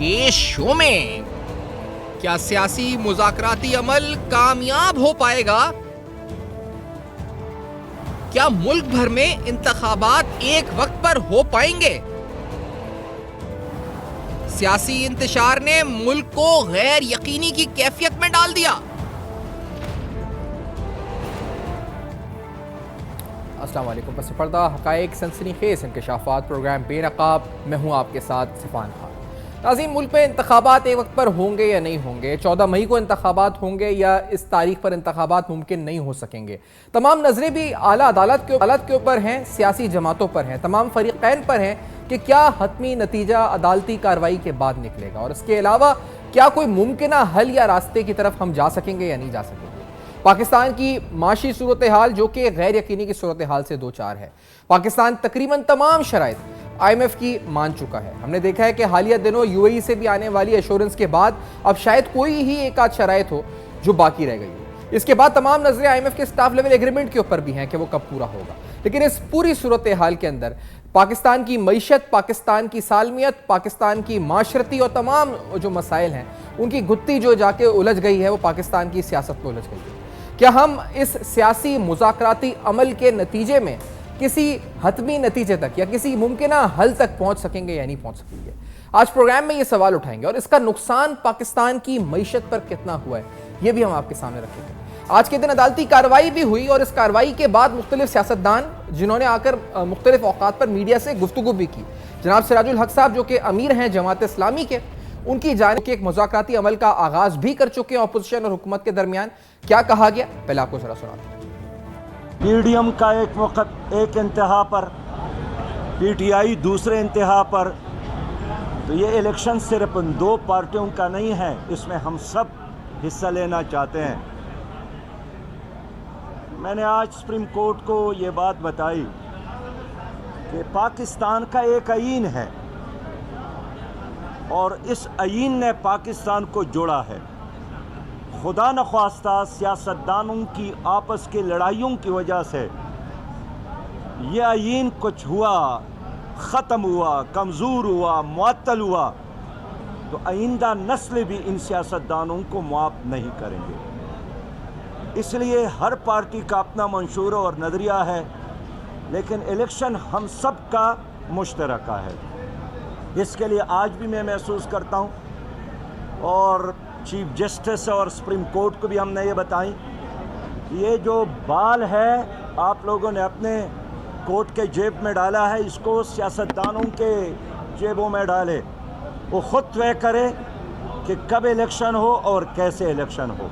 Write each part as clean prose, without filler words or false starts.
के शो में। क्या सियासी मुज़ाकराती अमल कामयाब हो पाएगा? क्या मुल्क भर में इंतखाबात एक वक्त पर हो पाएंगे? सियासी इंतशार ने मुल्क को गैर यकीनी की कैफियत में डाल दिया। अस्सलाम वालेकुम। पस पर्दा हक़ाइक़ सनसनीखेज़ इंकशाफ़ात प्रोग्राम बेनकाब, मैं हूँ आपके साथ सिफ़ान खान। नाज़रीन, मुल्क में इंतखाबात एक वक्त पर होंगे या नहीं होंगे? 14 मई को इंतखाबात होंगे या इस तारीख पर इंतखाबात मुमकिन नहीं हो सकेंगे? तमाम नज़रें भी आला अदालत के ऊपर हैं, सियासी जमातों पर हैं, तमाम फ़रीक़ैन पर हैं कि क्या हतमी नतीजा अदालती कार्रवाई के बाद निकलेगा, और इसके अलावा क्या कोई मुमकिन हल या रास्ते की तरफ हम जा सकेंगे या नहीं जा सकेंगे। पाकिस्तान की माशी सूरत हाल जो कि गैर यकीनी की सूरत हाल से दो चार है। पाकिस्तान तकरीबन तमाम शराइत IMF की मान चुका है। हमने देखा है कि हालिया दिनों UAE से भी आने वाली एश्योरेंस के बाद अब शायद कोई ही एक आध शराइत हो जो बाकी रह गई हो। इसके बाद तमाम नजरें IMF के स्टाफ लेवल एग्रीमेंट के ऊपर भी हैं कि वो कब पूरा होगा। लेकिन इस पूरी सूरत हाल के अंदर पाकिस्तान की मईशत, पाकिस्तान की सालमियत, पाकिस्तान की माशरती और तमाम जो मसाइल हैं उनकी गुत्ती जो जाके उलझ गई है वो पाकिस्तान की सियासत में उलझ गई है। क्या हम इस सियासी मुज़ाकराती अमल के नतीजे में किसी हतमी नतीजे तक या किसी मुमकिन हल तक पहुंच सकेंगे या नहीं पहुंच सकेंगे? आज प्रोग्राम में ये सवाल उठाएंगे और इसका नुकसान पाकिस्तान की मईशत पर कितना हुआ है ये भी हम आपके सामने रखेंगे। आज के दिन अदालती कार्रवाई भी हुई और इस कार्रवाई के बाद मुख्तलिफ सियासतदान जिन्होंने आकर मुख्तलिफ औकात पर मीडिया से गुफ्तगू भी की, जनाब सिराजुल हक साहब जो कि अमीर हैं जमात इस्लामी के, उनकी जानिब के एक मुज़ाकराती अमल का आगाज भी कर चुके हैं अपोजिशन और हुकूमत के दरमियान। क्या कहा गया पहले आपको जरा सुनाते हैं। PDM का एक वक्त एक इंतहा पर, PTI दूसरे इंतहा पर, तो ये इलेक्शन सिर्फ उन दो पार्टियों का नहीं है, इसमें हम सब हिस्सा लेना चाहते हैं। मैंने आज सुप्रीम कोर्ट को ये बात बताई कि पाकिस्तान का एक आईन है और इस आईन ने पाकिस्तान को जोड़ा है। खुदा न ख्वास्ता सियासतदानों की आपस की लड़ाइयों की वजह से यह आईन कुछ हुआ, ख़त्म हुआ, कमज़ोर हुआ, मुअत्तल हुआ, तो आइंदा नस्ल भी इन सियासतदानों को मुआफ़ नहीं करेंगे। इसलिए हर पार्टी का अपना मंशूर और नज़रिया है, लेकिन इलेक्शन हम सब का मुश्तरका है। इसके लिए आज भी मैं महसूस करता हूँ और चीफ जस्टिस और सुप्रीम कोर्ट को भी हमने ये बताई, ये जो बाल है आप लोगों ने अपने कोर्ट के जेब में डाला है, इसको सियासतदानों के जेबों में डाले, वो खुद तय करे कि कब इलेक्शन हो और कैसे इलेक्शन हो।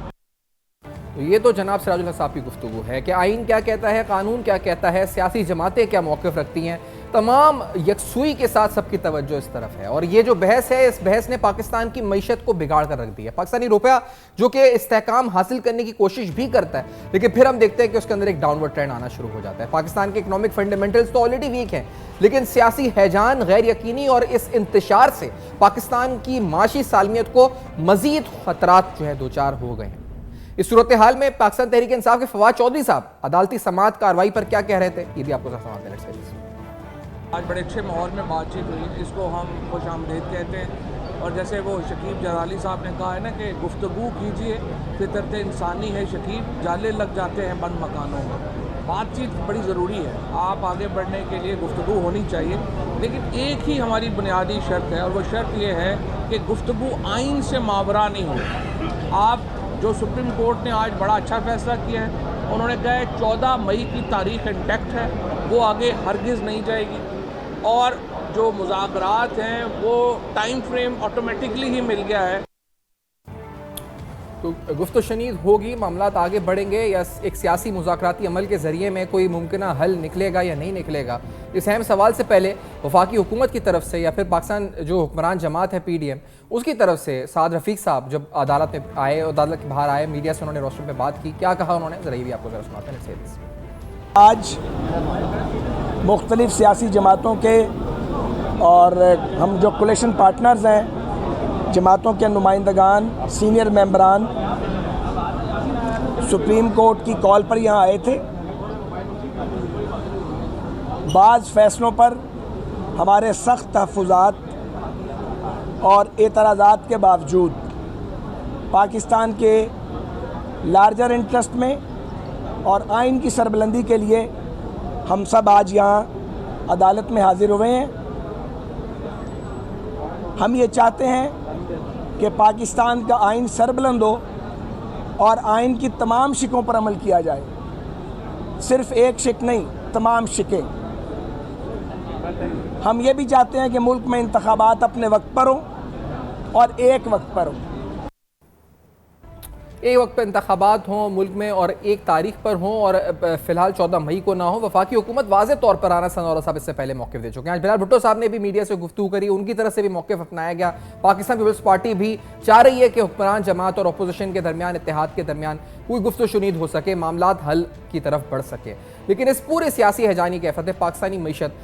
तो ये तो जनाब सिराजुल हक साहब की गुफ्तगू है कि आइन क्या कहता है, कानून क्या कहता है, सियासी जमातें क्या मौक़िफ़ रखती हैं, तमाम यकसुई के साथ सबकी तवज्जो इस तरफ है। और ये जो बहस है, इस बहस ने पाकिस्तान की मईशत को बिगाड़ कर रख दिया। पाकिस्तानी रुपया जो कि इस्तेहकाम हासिल करने की कोशिश भी करता है, लेकिन फिर हम देखते हैं कि उसके अंदर एक डाउनवर्ड ट्रेंड आना शुरू हो जाता है। पाकिस्तान के इकोनॉमिक फंडामेंटल्स तो ऑलरेडी वीक हैं, लेकिन सियासी हैजान, गैर यकीनी और इस इंतशार से पाकिस्तान की माशी सालमियत को मजीद खतरात जो है दो चार हो गए हैं। इस सूरत हाल में पाकिस्तान तहरीक इंसाफ के फवाद चौधरी साहब अदालती समाअत कार्रवाई पर क्या कह रहे थे, ये भी आपको सुनाते हैं। आज बड़े अच्छे माहौल में बातचीत हुई, इसको हम खुश आमदीद कहते हैं। और जैसे वो शकीब जलाली साहब ने कहा है ना कि गुफ्तगू कीजिए, फितरत इंसानी है शकीब, जाले लग जाते हैं बंद मकानों में। बातचीत बड़ी ज़रूरी है, आप आगे बढ़ने के लिए गुफ्तगू होनी चाहिए, लेकिन एक ही हमारी बुनियादी शर्त है और वो शर्त ये है कि गुफ्तगू आइन से मावरा नहीं हो। आप जो सुप्रीम कोर्ट ने आज बड़ा अच्छा फैसला किया है, उन्होंने कहा है 14 मई की तारीख इंटैक्ट है, वो आगे हरगिज़ नहीं जाएगी, और जो मुज़ाकरात हैं वो टाइम फ्रेम ऑटोमेटिकली ही मिल गया है। तो गुफ्तगू शनीद होगी, मामलात आगे बढ़ेंगे या एक सियासी मुज़ाकराती अमल के ज़रिए में कोई मुमकिन हल निकलेगा या नहीं निकलेगा, इस अहम सवाल से पहले वफाकी हुकूमत की तरफ से या फिर पाकिस्तान जो हुक्मरान जमात है PDM उसकी तरफ से साद रफ़ीक साहब जब अदालत में आए, अदालत के बाहर आए, मीडिया से उन्होंने रोस्टर पे बात की, क्या कहा उन्होंने, ज़रा ये भी आपको ज़रा सुनाते हैं। आज मुख्तलिफ सियासी जमातों के और हम जो कोलेशन पार्टनर्स हैं, जमातों के नुमाइंदगान, सीनियर मेंबरान सुप्रीम कोर्ट की कॉल पर यहाँ आए थे। बाज़ फ़ैसलों पर हमारे सख्त तहफ़्फ़ुज़ात और एतराज़ात के बावजूद पाकिस्तान के लार्जर इंटरेस्ट में और आइन की सरबलंदी के लिए हम सब आज यहाँ अदालत में हाजिर हुए हैं। हम ये चाहते हैं कि पाकिस्तान का आइन सरबलंद हो और आइन की तमाम शिकों पर अमल किया जाए, सिर्फ एक शिक नहीं, तमाम शिकें। हम ये भी चाहते हैं कि मुल्क में इंतखाबात अपने वक्त पर हों और एक वक्त पर हों। एक वक्त पर इंतखाबात हों मुल्क में और एक तारीख पर हों और फिलहाल 14 मई को ना हो। वफाकी हुकूमत वाज़े तौर पर राना सनौरा साहब इससे पहले मौक़िफ़ दे चुके हैं। आज बिलाल भुट्टो साहब ने भी मीडिया से गुफ्तगू करी, उनकी तरफ से भी मौक़िफ़ अपनाया गया। पाकिस्तान पीपल्स पार्टी भी चाह रही है कि हुक्मरान जमात और अपोजिशन के दरमियान, इत्तेहाद के दरमियान कोई गुफ्त शुनीद हो सके, मामलात हल की तरफ बढ़ सके। लेकिन इस पूरे सियासी हैजानी के फतेह पाकिस्तानी मीशत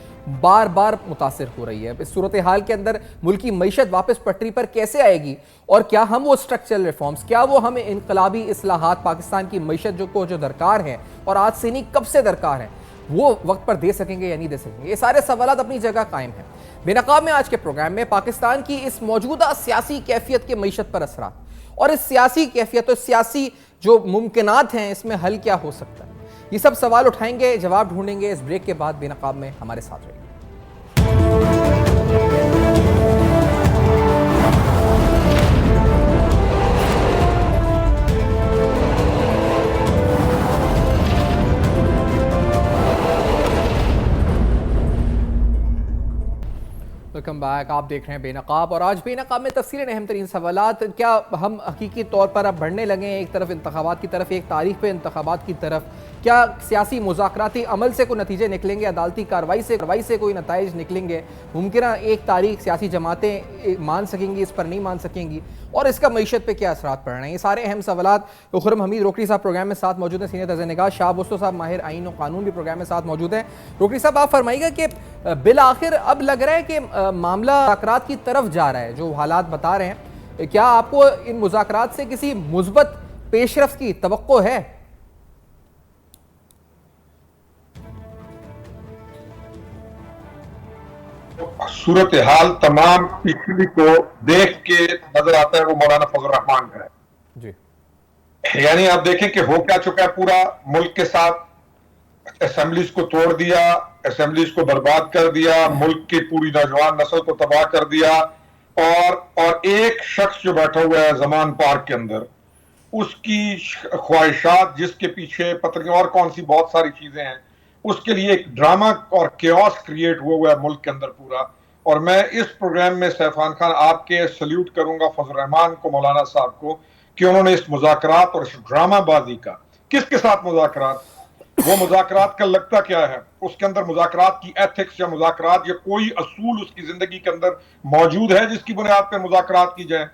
बार बार मुतासिर हो रही है। इस सूरत हाल के अंदर मुल्की मीशत वापस पटरी पर कैसे आएगी और क्या हम वो स्ट्रक्चरल रिफॉर्म्स, क्या वो हमें इनकलाबी इस्लाहात पाकिस्तान की मीशत जो दरकार हैं और आज से नहीं कब से दरकार हैं, वो वक्त पर दे सकेंगे या नहीं दे सकेंगे, ये सारे सवाल अपनी जगह कायम हैं। बेनकाब में आज के प्रोग्राम में पाकिस्तान की इस मौजूदा सियासी कैफियत के मीशत पर असरात और इस सियासी कैफियत और सियासी जो मुमकिनात हैं इसमें हल क्या हो सकता है, ये सब सवाल उठाएंगे, जवाब ढूंढेंगे इस ब्रेक के बाद। बेनकाब में हमारे साथ रहिए। Welcome back. आप देख रहे हैं बेनकाब और आज बेनकाब में तफसीलन अहम तरीन सवालात। क्या हम हकीकी तौर पर अब बढ़ने लगे हैं एक तरफ इंतखाबात की तरफ, एक तारीख पे इंतखाबात की तरफ? क्या सियासी मुज़ाकराती अमल से कोई नतीजे निकलेंगे, अदालती कार्रवाई से कोई नताइज निकलेंगे? मुमकिन एक तारीख सियासी जमातें मान सकेंगी, इस पर नहीं मान सकेंगी, और इसका मईशत पे क्या असरात पड़ रहे हैं? ये सारे अहम सवालात। खुर्रम हमीद रोकड़ी साहब प्रोग्राम में साथ मौजूद हैं, सीनियर तर्ज़-ए-निगाह। शाह बुस्तो साहब माहिर आइन और कानून भी प्रोग्राम में साथ मौजूद हैं। रोकड़ी साहब, आप फरमाइएगा कि बिल आखिर अब लग रहा है कि मामला मुज़ाकरात की तरफ जा रहा है, जो हालात बता रहे हैं, क्या आपको इन मुज़ाकरात से किसी मुस्बत पेशरफ्त की तवक्को है? सूरत हाल तमाम पिछली को देख के नजर आता है वो मौलाना फजल रहमान का है जी। यानी आप देखें कि हो क्या चुका है पूरा मुल्क के साथ। असेंबलीज को तोड़ दिया, असेंबलीज को बर्बाद कर दिया, मुल्क की पूरी नौजवान नस्ल को तबाह कर दिया, और एक शख्स जो बैठा हुआ है जमान पार्क के अंदर, उसकी ख्वाहिशात जिसके पीछे पता और कौन सी बहुत सारी चीजें हैं, उसके लिए एक ड्रामा और केओस क्रिएट हुआ है मुल्क के अंदर पूरा। और मैं इस प्रोग्राम में सैफान खान आपके सल्यूट करूंगा फजल रहमान को, मौलाना साहब को, कि उन्होंने इस मुज़ाकरात और इस ड्रामाबाजी का, किसके साथ मुज़ाकरात, वो मुज़ाकरात का लगता क्या है, उसके अंदर मुज़ाकरात की एथिक्स या मुज़ाकरात या कोई असूल उसकी जिंदगी के अंदर मौजूद है जिसकी बुनियाद पर मुज़ाकरात की जाए।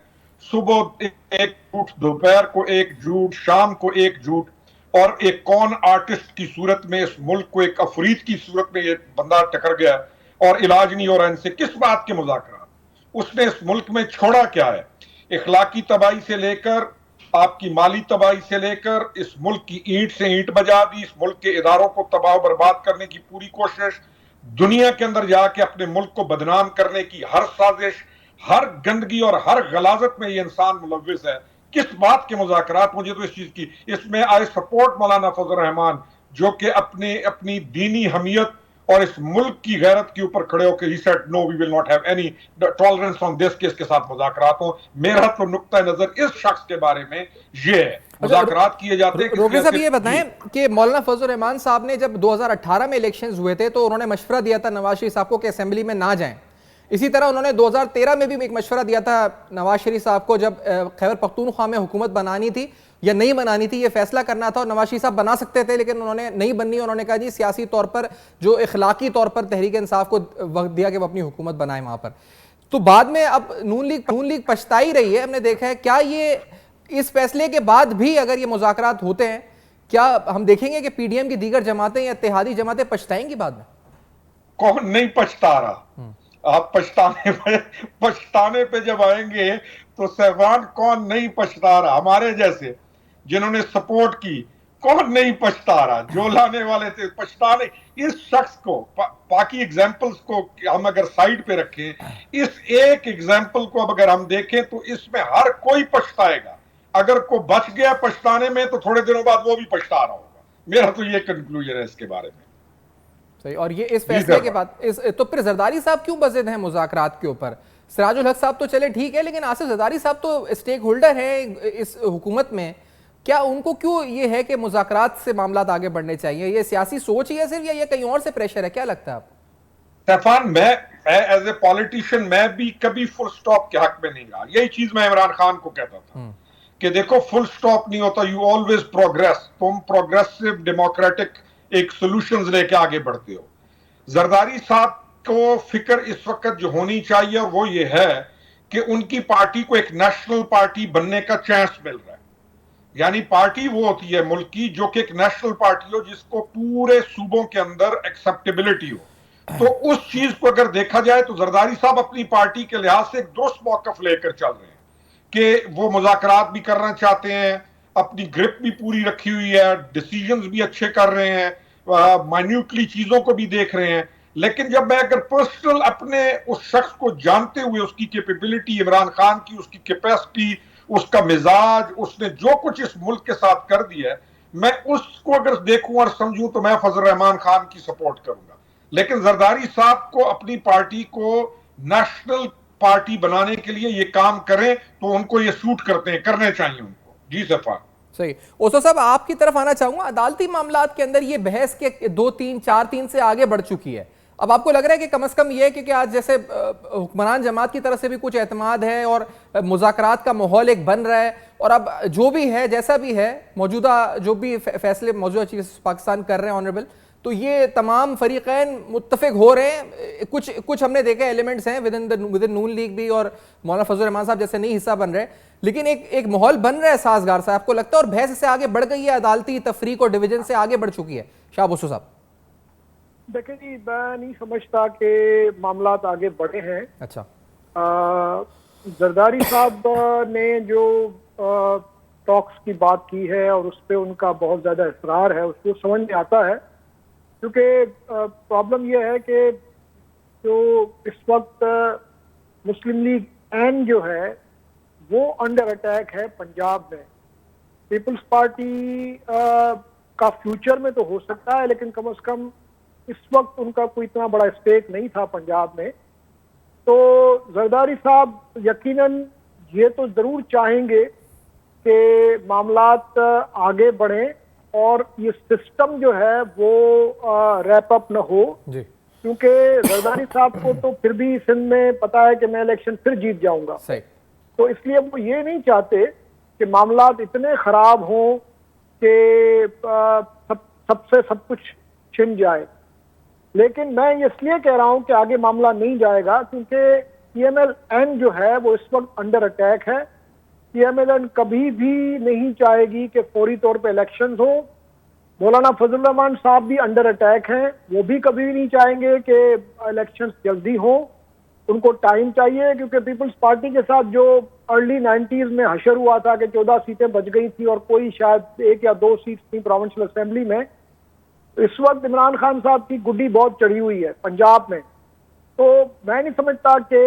सुबह एक झूठ, दोपहर को एक झूठ, शाम को एक झूठ, और एक कौन आर्टिस्ट की सूरत में इस मुल्क को एक अफरीद की सूरत में ये बंदा टकर गया और इलाज नहीं हो रहा इनसे। किस बात के मुज़ाकरात? उसने इस मुल्क में छोड़ा क्या है? इखलाकी तबाही से लेकर आपकी माली तबाही से लेकर इस मुल्क की ईंट से ईंट बजा दी, इस मुल्क के इदारों को तबाह बर्बाद करने की पूरी कोशिश, दुनिया के अंदर जाके अपने मुल्क को बदनाम करने की हर साजिश, हर गंदगी और हर गलाजत में ये इंसान मुलव्विस है। किस बात के मुज़ाकरात? मुझे तो इस चीज की, इसमें आई सपोर्ट मौलाना फजल रहमान, जो कि अपनी दीनी हमियत और इस मुल्क की गैरत के ऊपर खड़े होकर he said no we will not have any tolerance on this के इसके साथ मुज़ाकरात हो। मेरा तो नुक्ता नजर इस शख्स के बारे में ये है, मुज़ाकरात किए जाते हैं। रोकड़ी साहब ये बताएं कि मौलाना फजल रहमान साहब ने जब 2018 में इलेक्शंस हुए थे तो उन्होंने मशवरा दिया था नवाज शरीफ साहब को कि असेंबली में ना जाएं। इसी तरह उन्होंने 2013 में भी एक मशवरा दिया था नवाज शरीफ साहब को, जब खैबर पख्तूनख्वा में हुकूमत बनानी थी या नहीं बनानी थी, ये फैसला करना था, और नवाज शरीफ साहब बना सकते थे लेकिन उन्होंने नहीं बननी। उन्होंने कहा जी सियासी तौर पर, जो इखलाकी तौर पर तहरीक इंसाफ को वक्त दिया कि वो अपनी हुकूमत बनाए वहाँ पर। तो बाद में अब नून लीग पछताई रही है, हमने देखा है। क्या ये इस फैसले के बाद भी अगर ये मुज़ाकरात होते हैं, क्या हम देखेंगे कि पीडीएम की दीगर जमातें या इत्तेहादी जमातें पछताएंगी बाद में? कौन नहीं पछता रहा? आप पछताने पे जब आएंगे तो सहवान कौन नहीं पछता रहा? हमारे जैसे जिन्होंने सपोर्ट की, कौन नहीं पछता रहा? जो लाने वाले थे पछताने। इस शख्स को बाकी एग्जाम्पल्स को हम अगर साइड पे रखें, इस एक एग्जाम्पल को अब अगर हम देखें तो इसमें हर कोई पछताएगा। अगर को बच गया पछताने में तो थोड़े दिनों बाद वो भी पछता रहा होगा। मेरा तो ये कंक्लूजन है इसके बारे में। सही। और ये इस फैसले के बाद तो फिर जरदारी साहब क्यों बज़िद हैं मुज़ाकरात के ऊपर? सिराजुल हक साहब तो चले ठीक है, लेकिन आसिफ जरदारी साहब तो स्टेक होल्डर हैं इस हुकूमत में। क्या उनको क्यों ये है कि मुज़ाकरात से मामला आगे बढ़ने चाहिए? ये सियासी सोच ही है सिर्फ, या ये कहीं और से प्रेशर है? क्या लगता है आपको? तूफान, मैं एज ए पॉलिटिशियन मैं भी कभी फुल स्टॉप के हक में नहीं रहा। यही चीज मैं इमरान खान को कहता था कि देखो, फुल स्टॉप नहीं होता, यू ऑलवेज प्रोग्रेस। तुम प्रोग्रेसिव डेमोक्रेटिक एक सॉल्यूशंस लेके आगे बढ़ते हो। जरदारी साहब को फिक्र इस वक्त जो होनी चाहिए और वो ये है कि उनकी पार्टी को एक नेशनल पार्टी बनने का चांस मिल रहा है। यानी पार्टी वो होती है मुल्क की जो कि एक नेशनल पार्टी हो, जिसको पूरे सूबों के अंदर एक्सेप्टेबिलिटी हो। तो उस चीज को अगर देखा जाए तो जरदारी साहब अपनी पार्टी के लिहाज से एक दुरुस्त मौकफ लेकर चल रहे हैं कि वो मुज़ाकरात भी करना चाहते हैं, अपनी ग्रिप भी पूरी रखी हुई है, डिसीजंस भी अच्छे कर रहे हैं, माइन्यूटली चीजों को भी देख रहे हैं। लेकिन जब मैं अगर पर्सनल अपने उस शख्स को जानते हुए उसकी कैपेबिलिटी, इमरान खान की उसकी कैपेसिटी, उसका मिजाज, उसने जो कुछ इस मुल्क के साथ कर दिया है, मैं उसको अगर देखूं और समझूं तो मैं फजल रहमान खान की सपोर्ट करूंगा। लेकिन जरदारी साहब को अपनी पार्टी को नेशनल पार्टी बनाने के लिए ये काम करें तो उनको ये सूट करते हैं, करने चाहिए उनको। जी सफा। सही। ओसो साहब, आपकी तरफ आना चाहूंगा। अदालती मामलात के अंदर ये बहस के 2-3 4-3 से आगे बढ़ चुकी है। अब आपको लग रहा है कि कम से कम ये है कि आज जैसे हुक्मरान जमात की तरफ से भी कुछ एतमाद है और मुज़ाकरात का माहौल एक बन रहा है, और अब जो भी है जैसा भी है मौजूदा जो भी फैसले मौजूदा चीफ पाकिस्तान कर रहे हैं ऑनरेबल, तो ये तमाम फरीक़ैन मुत्तफ़िक हो रहे हैं। कुछ हमने देखा एलिमेंट्स हैं विद इन नून लीग भी, और मौलाना फजल रहमान साहब जैसे नहीं हिस्सा बन रहे, लेकिन एक माहौल बन रहा है साजगार सा, आपको लगता है? और बहस से आगे बढ़ गई है, अदालती तफरीक और डिवीजन से आगे बढ़ चुकी है। शाह बसु साहब। देखिए जी, मैं नहीं समझता कि मामलात आगे बढ़े हैं। अच्छा। जरदारी साहब ने जो टॉक्स की बात की है और उस पर उनका बहुत ज़्यादा इसरार है, उसको समझ में आता है, क्योंकि प्रॉब्लम यह है कि जो इस वक्त मुस्लिम लीग एन जो है वो अंडर अटैक है पंजाब में। पीपल्स पार्टी का फ्यूचर में तो हो सकता है, लेकिन कम से कम इस वक्त उनका कोई इतना बड़ा स्टेक नहीं था पंजाब में। तो जरदारी साहब यकीनन ये तो ज़रूर चाहेंगे कि मामलात आगे बढ़ें और ये सिस्टम जो है वो रैप अप न हो, क्योंकि जरदारी साहब को तो फिर भी सिंध में पता है कि मैं इलेक्शन फिर जीत जाऊंगा। तो इसलिए वो ये नहीं चाहते कि मामलात इतने खराब हों कि सबसे सब कुछ छिन जाए। लेकिन मैं ये इसलिए कह रहा हूं कि आगे मामला नहीं जाएगा क्योंकि PMLN जो है वो इस वक्त अंडर अटैक है। PMLN कभी भी नहीं चाहेगी कि फौरी तौर पे इलेक्शंस हो। मौलाना फजल रहमान साहब भी अंडर अटैक हैं, वो भी कभी भी नहीं चाहेंगे कि इलेक्शंस जल्दी हो। उनको टाइम चाहिए, क्योंकि पीपल्स पार्टी के साथ जो अर्ली 90s में हशर हुआ था कि 14 सीटें बच गई थी और कोई शायद 1 या 2 सीट थी प्रोविंशियल असेंबली में, इस वक्त इमरान खान साहब की गुड्डी बहुत चढ़ी हुई है पंजाब में। तो मैं नहीं समझता कि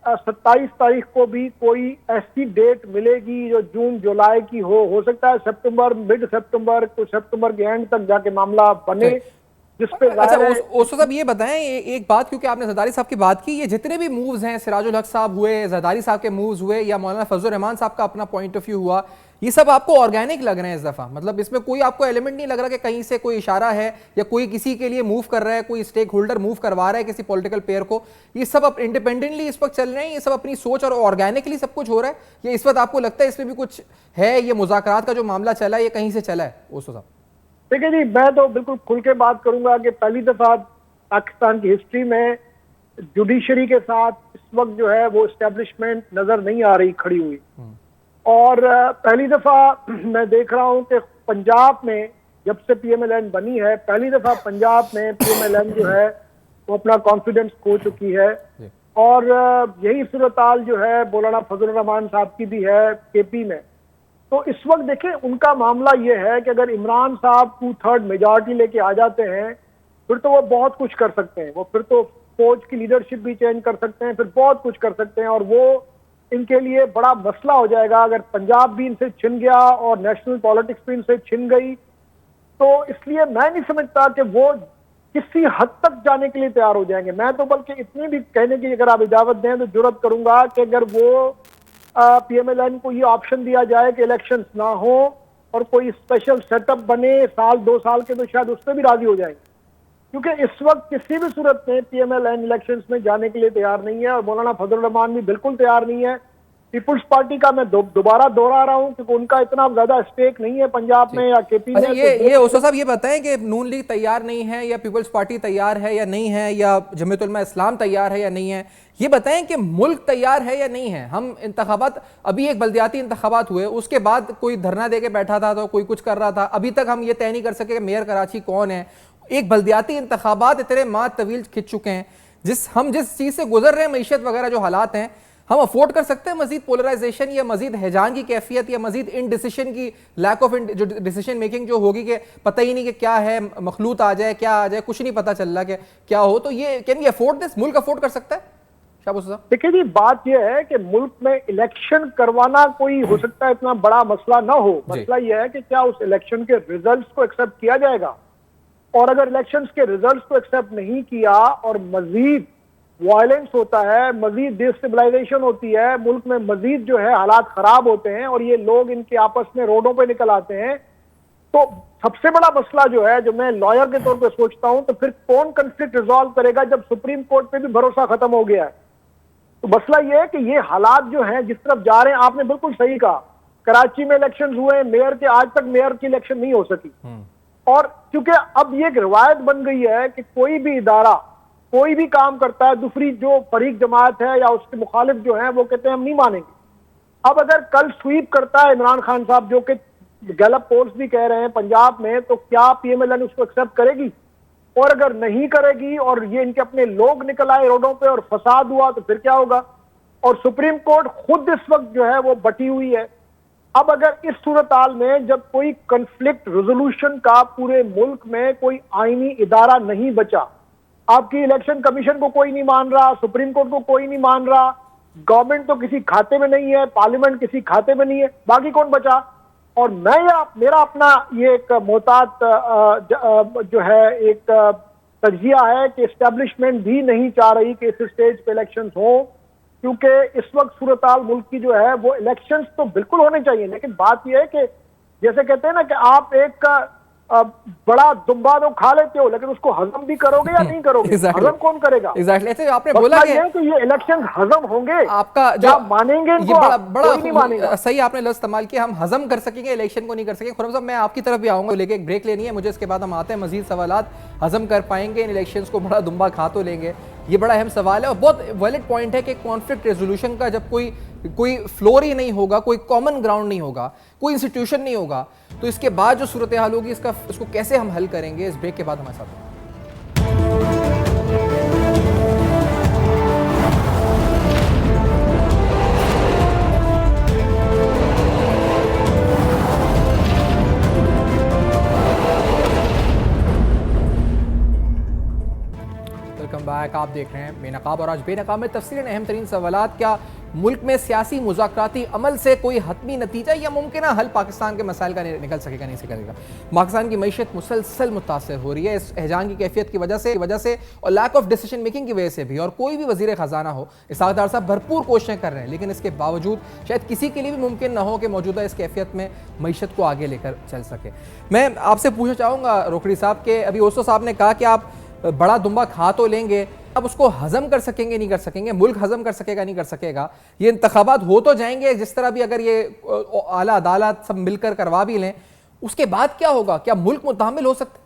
27 तारीख को भी कोई ऐसी डेट मिलेगी जो जून जुलाई की हो सकता है सितंबर, मिड सितंबर, कुछ सितंबर के एंड तक जाके मामला बने, जिसपे अच्छा ओसो साहब ये बताएं एक बात, क्योंकि आपने जरदारी साहब की बात की, ये जितने भी मूव्स हैं, सिराजुल हक साहब हुए, जरदारी साहब के मूव्स हुए, या मौलाना फजल रहमान साहब का अपना पॉइंट ऑफ व्यू हुआ, ये सब आपको ऑर्गेनिक लग रहे हैं इस दफा? मतलब इसमें कोई आपको एलिमेंट नहीं लग रहा कि कहीं से कोई इशारा है या कोई किसी के लिए मूव कर रहा है, कोई स्टेक होल्डर मूव करवा रहा है किसी पॉलिटिकल पेयर को? ये सब अब इंडिपेंडेंटली इस वक्त चल रहे हैं, ये सब अपनी सोच और ऑर्गेनिकली सब कुछ हो रहा है, या इस वक्त आपको लगता है इसमें भी कुछ है? ये मुज़ाकरात का जो मामला चला है ये कहीं से चला है ओसो साहब? देखिए जी, मैं तो बिल्कुल खुल के बात करूंगा कि पहली दफा पाकिस्तान की हिस्ट्री में जुडिशरी के साथ इस वक्त जो है वो एस्टेब्लिशमेंट नजर नहीं आ रही खड़ी हुई। और पहली दफा मैं देख रहा हूं कि पंजाब में जब से PMLN बनी है, पहली दफा पंजाब में PMLN जो है वो अपना कॉन्फिडेंस खो चुकी है। और यही सूरत हाल जो है मौलाना फजल रहमान साहब की भी है KP में। तो इस वक्त देखें उनका मामला ये है कि अगर इमरान साहब 2/3 मेजॉरिटी लेके आ जाते हैं फिर तो वो बहुत कुछ कर सकते हैं, वो फिर तो फौज की लीडरशिप भी चेंज कर सकते हैं, फिर बहुत कुछ कर सकते हैं और वो इनके लिए बड़ा मसला हो जाएगा। अगर पंजाब भी इनसे छिन गया और नेशनल पॉलिटिक्स भी इनसे छिन गई तो इसलिए मैं नहीं समझता कि वो किसी हद तक जाने के लिए तैयार हो जाएंगे। मैं तो बल्कि इतनी भी कहने की अगर आप इजाजत दें तो जुर्रत करूंगा कि अगर वो PMLN को ये ऑप्शन दिया जाए कि इलेक्शंस ना हो और कोई स्पेशल सेटअप बने 1-2 साल के, तो शायद उस पर भी राजी हो जाएंगे, क्योंकि इस वक्त किसी भी सूरत में PMLN इलेक्शंस में जाने के लिए तैयार नहीं है और मौलाना फजल रहमान भी बिल्कुल तैयार नहीं है। पीपुल्स पार्टी का मैं दोबारा दोहरा रहा हूं क्योंकि उनका इतना ज्यादा स्टेक नहीं है पंजाब में या KP में। ये ओसो साहब ये बताएं कि नून लीग तैयार नहीं है या पीपल्स पार्टी तैयार है या नहीं है, या जमीयत उलमा इस्लाम तैयार है या नहीं है, ये बताएं कि मुल्क तैयार है या नहीं है। हम इंतखाबात, अभी एक बल्दियाती इंतखाबात हुए, उसके बाद कोई धरना दे के बैठा था तो कोई कुछ कर रहा था, अभी तक हम ये तय नहीं कर सके कि मेयर कराची कौन है। एक बल्दियाती इंतखाबात इतने माह तवील खिंच चुके हैं, हम जिस चीज़ से गुजर रहे हैं, मईशत वगैरह जो हालात हैं, हम अफोर्ड कर सकते हैं मजीद पोलराइजेशन या मजीद हैजान की कैफियत या मजीद इनडिसीशन की लैक ऑफ जो डिसीजन मेकिंग जो होगी कि पता ही नहीं कि क्या है, मखलूत आ जाए, क्या आ जाए, कुछ नहीं पता चल रहा कि क्या हो। तो ये कैन वी अफोर्ड दिस, मुल्क अफोर्ड कर सकता है? देखिए जी, बात यह है कि मुल्क में इलेक्शन करवाना कोई हो सकता है इतना बड़ा मसला ना हो। मसला यह है कि क्या उस इलेक्शन के रिजल्ट्स को एक्सेप्ट किया जाएगा, और अगर इलेक्शंस के रिजल्ट्स को एक्सेप्ट नहीं किया और मजीद वायलेंस होता है, मजीद डिस्टेबलाइजेशन होती है, मुल्क में मजीद जो है हालात खराब होते हैं और ये लोग इनके आपस में रोडों पे निकल आते हैं, तो सबसे बड़ा मसला जो है, जो मैं लॉयर के तौर पे सोचता हूं, तो फिर कौन कंफ्लिक्ट रिजॉल्व करेगा जब सुप्रीम कोर्ट पे भी भरोसा खत्म हो गया है। तो मसला ये है कि ये हालात जो हैं जिस तरफ जा रहे हैं, आपने बिल्कुल सही कहा, कराची में इलेक्शन हुए, मेयर के, आज तक मेयर की इलेक्शन नहीं हो सकी, और क्योंकि अब ये एक रिवायत बन गई है कि कोई भी इदारा कोई भी काम करता है, दूसरी जो फरीक जमात है या उसके मुखालिफ जो है वो कहते हैं हम नहीं मानेंगे। अब अगर कल स्वीप करता है इमरान खान साहब, जो कि गैलप पोल्स भी कह रहे हैं पंजाब में, तो क्या PMLN उसको एक्सेप्ट करेगी? और अगर नहीं करेगी और ये इनके अपने लोग निकल आए रोडों पे और फसाद हुआ तो फिर क्या होगा? और सुप्रीम कोर्ट खुद इस वक्त जो है वो बटी हुई है। अब अगर इस सूरत हाल में जब कोई कंफ्लिक्ट रेजोल्यूशन का पूरे मुल्क में कोई आईनी इदारा नहीं बचा, आपकी इलेक्शन कमीशन को कोई नहीं मान रहा, सुप्रीम कोर्ट को कोई नहीं मान रहा, गवर्नमेंट तो किसी खाते में नहीं है, पार्लियामेंट किसी खाते में नहीं है, बाकी कौन बचा? और मेरा अपना ये एक मोहतात जो है एक तजिया है कि एस्टेब्लिशमेंट भी नहीं चाह रही कि इस स्टेज पे इलेक्शंस हो, क्योंकि इस वक्त सूरत हाल मुल्क की जो है वो इलेक्शंस तो बिल्कुल होने चाहिए, लेकिन बात यह है कि जैसे कहते हैं ना कि आप एक बड़ा दुम्बा तो खा लेते हो लेकिन उसको हजम भी करोगे या नहीं करोगे? हजम कौन करेगा? ऐसे आपने बोला कि ये इलेक्शन हजम होंगे, आपका जो मानेंगे ये बड़ा नहीं मानेगा। सही आपने लफ्ज इस्तेमाल किया, हम हजम कर सकेंगे, इलेक्शन को नहीं कर सकेंगे। खुर्रम साहब, मैं आपकी तरफ भी आऊंगा, लेके एक ब्रेक लेनी है मुझे, इसके बाद हम आते हैं मजीद सवालात। हजम कर पाएंगे इन इलेक्शंस को, बड़ा दुम्बा खा तो लेंगे, ये बड़ा अहम सवाल है और बहुत वैलिड पॉइंट है कि कॉन्फ्लिक्ट रेजोल्यूशन का जब कोई फ्लोर ही नहीं होगा, कोई कॉमन ग्राउंड नहीं होगा, कोई इंस्टीट्यूशन नहीं होगा, तो इसके बाद जो सूरत हाल होगी इसको कैसे हम हल करेंगे? इस ब्रेक के बाद हमारे साथ बैक। आप देख रहे हैं बेनकाब, और आज बेनकाब में तफसीलन अहम तरीन सवालात। क्या मुल्क में सियासी मुज़ाकराती अमल से कोई हतमी नतीजा या मुमकिन हल पाकिस्तान के मसाइल का निकल सकेगा, नहीं निकलेगा? पाकिस्तान की मईशत मुसलसल मुतासर हो रही है इस एहजान की कैफियत की वजह से और लैक ऑफ डिसीजन मेकिंग की वजह से भी। और कोई भी वज़ीर ख़जाना हो, इसहाक़ डार साहब भरपूर कोशिशें कर रहे हैं, लेकिन इसके बावजूद शायद किसी के लिए भी मुमकिन ना हो कि मौजूदा इस कैफियत में मईशत को आगे लेकर चल सके। मैं आपसे पूछना चाहूँगा रोकड़ी साहब के, अभी ओसो साहब ने कहा कि आप बड़ा दुम्बा खा तो लेंगे, अब उसको हजम कर सकेंगे नहीं कर सकेंगे, मुल्क हजम कर सकेगा नहीं कर सकेगा, ये इंतखाबात हो तो जाएंगे जिस तरह भी, अगर ये आला अदालत सब मिलकर करवा भी लें, उसके बाद क्या होगा? क्या मुल्क मुतामिल हो सकता है?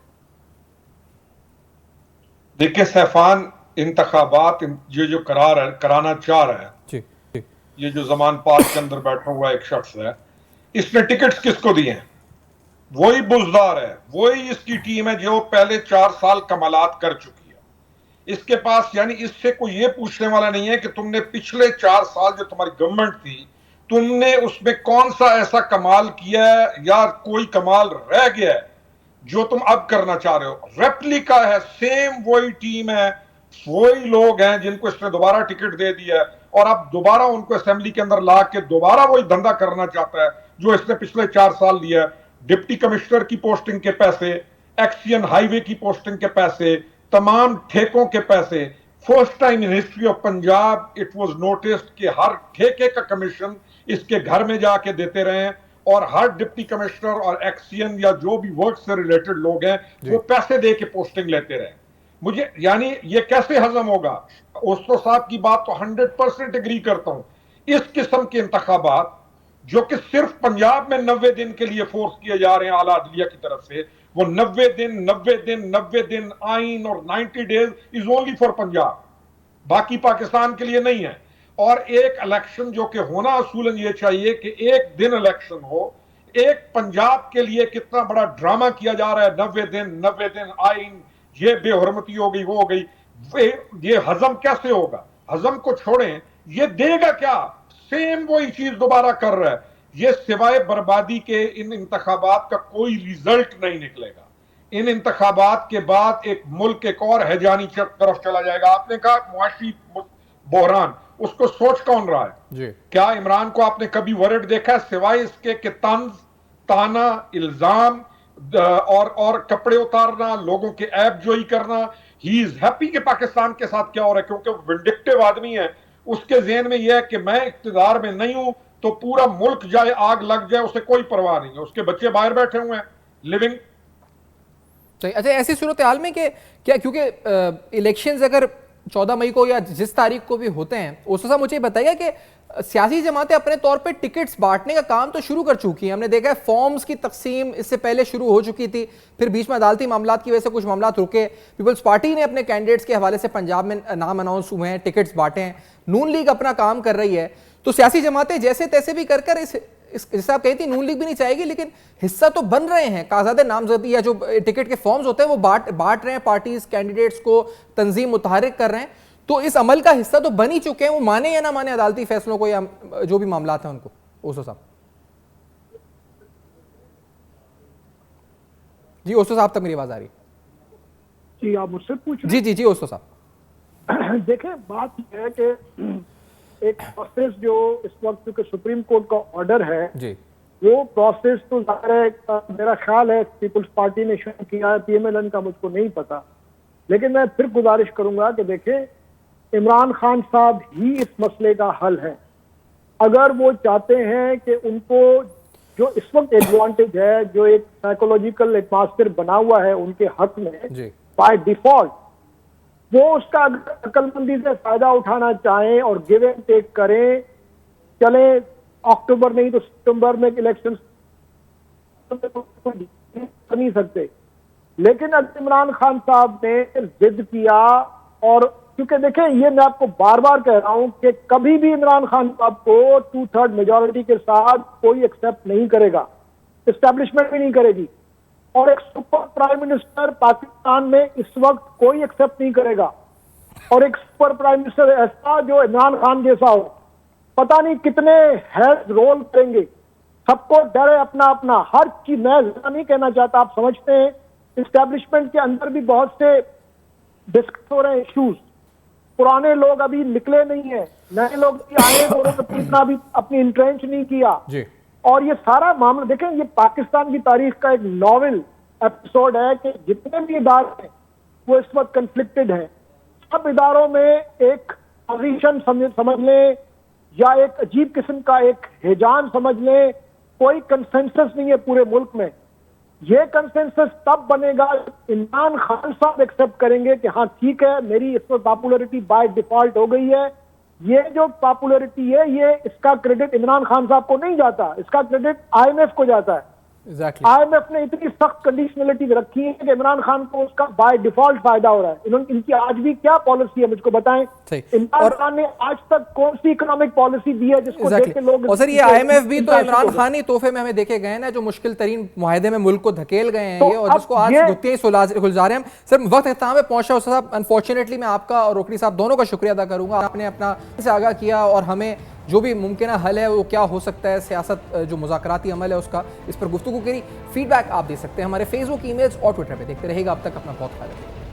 देखिए सैफान, इंतखाबात ये जो कराना चाह रहा है जी, ये जो जमान पार्क के अंदर बैठा हुआ एक शख्स है, इसने टिकट्स किसको दिए हैं? वही बुजदार है, वही इसकी टीम है जो पहले 4 साल कमालात कर चुकी है। इसके पास, यानी इससे कोई ये पूछने वाला नहीं है कि तुमने पिछले 4 साल जो तुम्हारी गवर्नमेंट थी तुमने उसमें कौन सा ऐसा कमाल किया है या कोई कमाल रह गया है जो तुम अब करना चाह रहे हो? रेप्लिका है, सेम वही टीम है, वही लोग हैं जिनको इसने दोबारा टिकट दे दिया है और अब दोबारा उनको असेंबली के अंदर ला के दोबारा वही धंधा करना चाहता है जो इसने पिछले 4 साल लिया है। डिप्टी कमिश्नर की पोस्टिंग के पैसे, एक्सियन हाईवे की पोस्टिंग के पैसे, तमाम ठेकों के पैसे। First time in history of Punjab it was noticed कि हर ठेके का कमीशन इसके घर में जाके देते रहे और हर डिप्टी कमिश्नर और एक्सियन या जो भी वर्क से रिलेटेड लोग हैं वो पैसे दे के पोस्टिंग लेते रहे। मुझे यानी ये कैसे हजम होगा? ओस्लो साहब की बात तो 100% एग्री करता हूं। इस किस्म के इंतखाबात जो कि सिर्फ पंजाब में 90 दिन के लिए फोर्स किए जा रहे हैं आला अदलिया की तरफ से, वो 90 दिन आइन और 90 days is only for Punjab, बाकी पाकिस्तान के लिए नहीं है। और एक इलेक्शन जो कि होना असूलन ये चाहिए कि एक दिन इलेक्शन हो। एक पंजाब के लिए कितना बड़ा ड्रामा किया जा रहा है, 90 दिन आइन, ये बेहरमती हो गई, वो हो गई। ये हजम कैसे होगा? हजम को छोड़ें, ये देगा क्या? सेम वही चीज दोबारा कर रहा है। ये सिवाय बर्बादी के इन इंतखाबात का कोई रिजल्ट नहीं निकलेगा। इन इंतखाबात के बाद एक मुल्क एक और हैजानी तरफ चला जाएगा। आपने कहा मुआशी बहरान, उसको सोच कौन रहा है जी? क्या इमरान को आपने कभी वर्ड देखा है सिवाय इसके कि तंज, ताना, इल्जाम और कपड़े उतारना, लोगों के ऐब जोई करना? ही इज हैप्पी कि पाकिस्तान के साथ क्या हो रहा है, क्योंकि वो विंडिक्टिव आदमी है। उसके ज़हन में यह है कि मैं इख्तिदार में नहीं हूं तो पूरा मुल्क जाए, आग लग जाए, उसे कोई परवाह नहीं है। उसके बच्चे बाहर बैठे हुए हैं लिविंग। अच्छा, ऐसी सूरत हाल में कि क्या, क्योंकि इलेक्शंस अगर 14 मई को या जिस तारीख को भी होते हैं, उस साहब मुझे बताइए कि सियासी जमातें अपने तौर पे टिकट्स बांटने का काम तो शुरू कर चुकी हैं। हमने देखा है फॉर्म्स की तकसीम इससे पहले शुरू हो चुकी थी, फिर बीच में अदालती मामलात की वजह से कुछ मामलात रुके। पीपल्स पार्टी ने अपने कैंडिडेट्स के हवाले से पंजाब में नाम अनाउंस हुए हैं, टिकट्स बांटे हैं। नून लीग अपना काम कर रही है। तो सियासी जमातें जैसे तैसे भी कर जैसे आप कही थी, नून लीग भी नहीं चाहेगी, लेकिन हिस्सा तो बन रहे हैं। काज़ादे नामजदगी या जो टिकट के फॉर्म्स होते हैं वो बांट रहे हैं, पार्टीज कैंडिडेट्स को तंजीम मुतहरिक कर रहे हैं। तो इस अमल का हिस्सा तो बन ही चुके हैं, वो माने या ना माने अदालती फैसलों को या जो भी मामलात हैं उनको। ओसो साहब जी, ओसो साहब तक मेरी आवाज आ रही? जी, आप मुझसे पूछ जी जी जी ओसो साहब। देखें, बात यह है कि एक प्रोसेस जो इस वक्त के सुप्रीम कोर्ट का ऑर्डर है जी, वो प्रोसेस तो ज़ाहिर है, मेरा ख्याल है पीपल्स पार्टी ने शुरू किया है, PMLN का मुझको नहीं पता। लेकिन मैं फिर गुजारिश करूंगा कि देखें, इमरान खान साहब ही इस मसले का हल है। अगर वो चाहते हैं कि उनको जो इस वक्त एडवांटेज है, जो एक साइकोलॉजिकल एटमॉस्फेयर बना हुआ है उनके हक में बाय डिफॉल्ट, वो उसका अकलमंदी से फायदा उठाना चाहें और गिव एंड टेक करें, चले अक्टूबर नहीं तो सितंबर में इलेक्शन कर नहीं सकते। लेकिन अब इमरान खान साहब ने जिद किया, और क्योंकि देखें, ये मैं आपको बार बार कह रहा हूं कि कभी भी इमरान खान साहब को 2/3 मेजॉरिटी के साथ कोई एक्सेप्ट नहीं करेगा, एस्टैब्लिशमेंट भी नहीं करेगी। और एक सुपर प्राइम मिनिस्टर पाकिस्तान में इस वक्त कोई एक्सेप्ट नहीं करेगा। और एक सुपर प्राइम मिनिस्टर ऐसा जो इमरान खान जैसा हो, पता नहीं कितने हेड रोल करेंगे। सबको डर है अपना अपना, हर चीज। मैं नहीं कहना चाहता, आप समझते हैं एस्टैब्लिशमेंट के अंदर भी बहुत से डिस्कस हो रहे हैं इश्यूज। पुराने लोग अभी निकले नहीं है, नए लोग भी आए, उन्होंने इतना भी अपनी इंट्रेंच नहीं किया जी। और ये सारा मामला देखें, ये पाकिस्तान की तारीख का एक नॉवल एपिसोड है कि जितने भी इदारे हैं वो इस वक्त कंफ्लिक्टेड हैं। सब इदारों में एक पोजीशन समझ लें या एक अजीब किस्म का एक हिजान समझ लें, कोई कंसेंसस नहीं है पूरे मुल्क में। ये कंसेंसस तब बनेगा इमरान खान साहब एक्सेप्ट करेंगे कि हाँ ठीक है, मेरी इस वक्त पॉपुलरिटी बाय डिफॉल्ट हो गई है। ये जो पॉपुलरिटी है, ये इसका क्रेडिट इमरान खान साहब को नहीं जाता, इसका क्रेडिट IMF को जाता है। IMF ने इतनी सख्त कंडीशनलिटी रखी है कि इमरान खान को उसका बाय डिफॉल्ट फायदा हो रहा है। इन्होंने इनकी आज भी क्या पॉलिसी है मुझको बताएं। इमरान खान ने आज तक कौन सी इकोनॉमिक पॉलिसी दी है जिसको देख के लोग। और सर, ये IMF भी तो इमरान खान ही तोहफे में हमें देखे गए ना, जो मुश्किल तरीन मुआहदे में मुल्क को धकेल गए हैं ये, और जिसको आज गुत्तियां सुलझा रहे हैं। सर, वक्त इख्तिताम में पहुंचा साहब। अनफॉर्चुनेटली मैं आपका और रोकड़ी साहब दोनों का शुक्रिया अदा करूंगा। आपने अपना से आगाह किया और हमें जो भी मुमकिन हल है वो क्या हो सकता है, सियासत जो मुज़ाकराती अमल है उसका, इस पर गुफ्तगू करी। फीडबैक आप दे सकते हैं हमारे फेसबुक, ईमेल्स और ट्विटर पे। देखते रहेगा, अब तक अपना बहुत ख्याल रखिए।